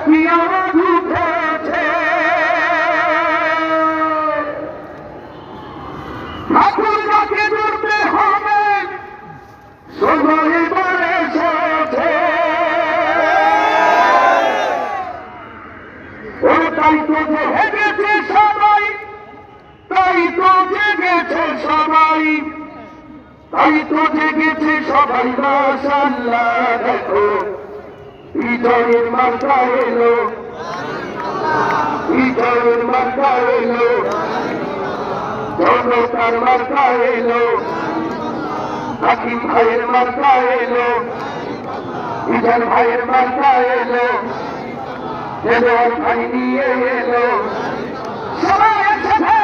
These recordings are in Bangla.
একই আওয়াজ উঠেছে, ঠাকুরকে ধরতে হবে, সময় এবার এসেছে। ও তাই তো জেগেছে সবাই, তাই তো জেগেছে সবাই, তাই তো জেগেছে সবাই। মাশাআল্লাহ দেখো বিজয়ের মার্কা এলো, বিজয়ের মার্কা এলো, জনতার মার্কা এলো, হাকিম ভাইয়ের মার্কা এলো, ইজান ভাইয়ের মার্কা এলো, দেলোয়ার ভাই নিয়ে এলো। সবাই একসাথে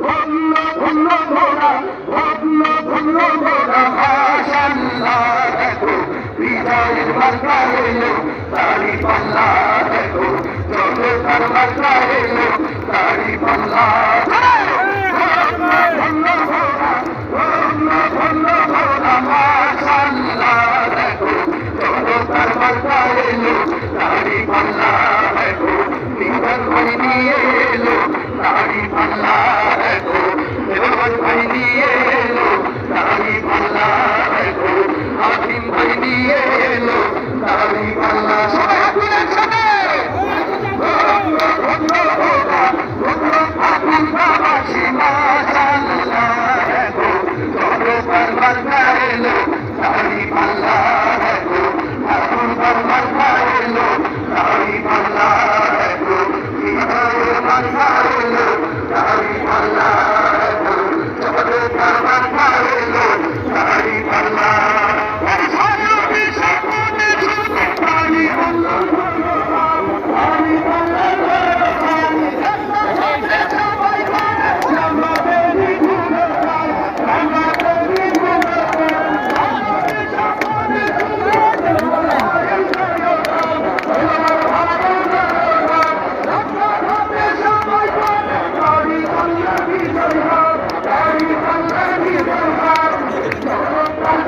ধন্য ধন্য ঘোড়া, ধন্য ধন্য ঘোড়া। মাশাআল্লাহ দেখো বিজয়ের মার্কা এলো, তারি পাল্লা দেখো জনতার মার্কা এলো, তারি পাল্লা। ধন্য ধন্য ঘোড়া, ধন্য ধন্য ঘোড়া। মাশাআল্লাহ দেখো জনতার মার্কা এলো, তারি পাল্লা দেখো নিজান ভাই নিয়ে এলো, তারি পাল্লা দেখো দেওয়ার ভাই নিয়ে এলো, তারি পাল্লা দেখো হাকিম ভাই নিয়ে এলো, তারি পাল্লা। সবাই হাতুন একসাথে ঠাকুরবাসী। মাশাআল্লাহ দেখো জনতার মার্কা এলো, তারি পাল্লা দেখো ঠাকুরবার মার্কা এলো, তারি পাল্লা দেখো বিজয়ের মার্কা এলো, তারি পাল্লা দেখো জনতার মার্কা এলো, তারি পাল্লা।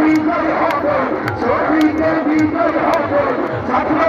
বিজয় হবে, শহীদের বিজয় হবে, ছাত্র